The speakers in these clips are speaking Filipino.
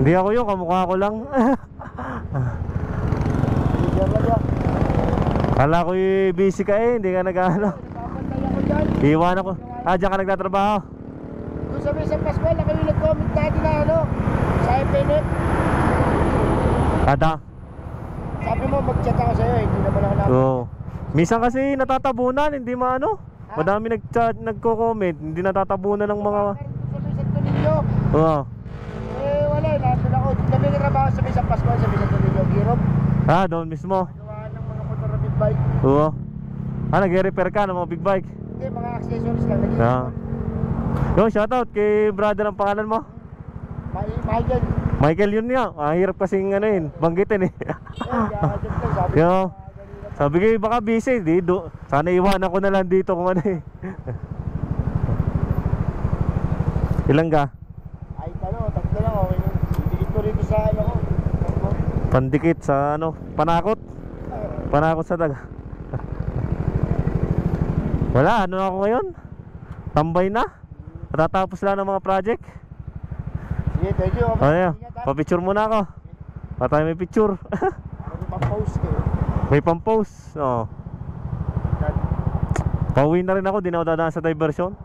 Hindi ako yun, kamukha ko lang. Kala ko busy ka eh, hindi ka nag-ano. Iwan ako. Diyan ka nagtatrabaho? Doon sabi sa Pascual, na kayo nag-comment dati na ano, sa FNF. Kada? Sabi mo, mag-chat ako sa'yo, hindi naman ako namin. Oo. Minsan kasi natatabunan, hindi maano. Madami nagko-comment, hindi natatabunan ng mga... Sabi sa Tulinyo. Oo. Wala eh, nandun ako. Sabi ng trabaho sabi sa Pascual, sabi sa Tulinyo, Girop. Doon mismo. Gawa ng mga motor na big bike. Oo. Nag-repair ka ng mga big bike? Hindi, mga accessories lang. Yo, shoutout kay brother, ang pangalan mo? Michael. Michael, yun nga. Hirap kasing ano yun, banggitin eh. Yo, sabi ko baka busy, sana iwanan ko na lang dito kung ano eh. Ilang ka? Ay, tatlo lang, okay. Dikit ko rito sa ano ko. Pandikit sa ano, panakot. Panakot sa daga. Wala, ano ako ngayon? Tambay na. Natatapos lang ng mga project. Sige, thank you. Pa-picture muna ako. Tayo may picture. May pang-post eh. May pang-post. Oo. Pauwi na rin ako, di na ako dadaan sa diversion.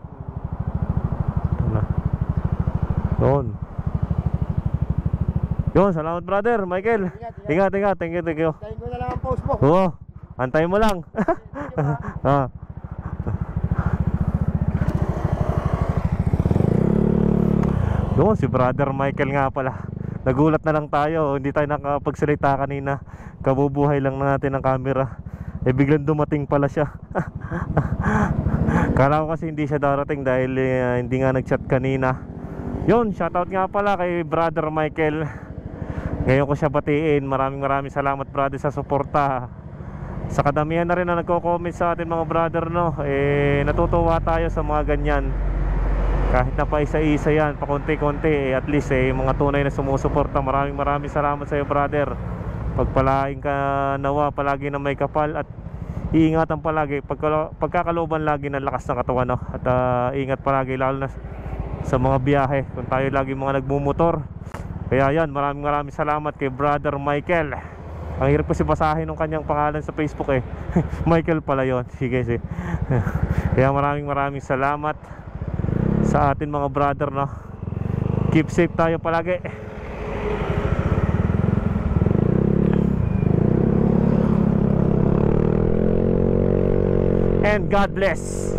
Yun. Yun, salamat brother, Michael. Ingat. Thank you. Tayin ko na lang ang post mo. Oo, antayin mo lang. Yun, si brother Michael nga pala. Nagulat na lang tayo, hindi tayo nakapagsalita kanina. Kabubuhay lang natin ang camera. Biglang dumating pala siya. Kala ko kasi hindi siya darating dahil hindi nga nag-chat kanina. Yun, shoutout nga pala kay brother Michael. Ngayon ko siya batiin. Maraming salamat brother sa suporta. Sa kadamihan na rin na nagko-comment sa atin mga brother, no, natutuwa tayo sa mga ganyan. Kahit na pa isa-isa yan, pa konti-konti, at least mga tunay na sumusuporta. Maraming salamat sa iyo brother. Pagpalain ka nawa palagi na may kapal, at iingatan palagi pagkakalooban lagi ng lakas ng katawan, no? At ingat palagi lalo na sa mga biyahe kung tayo lagi mga nagmumotor. Kaya yan, maraming salamat kay brother Michael. Ang hirap kasi basahin ng kanyang pangalan sa Facebook eh. Michael pala yon. Sige. Kaya maraming salamat sa atin mga brother, no. Keep safe tayo palagi. And God bless.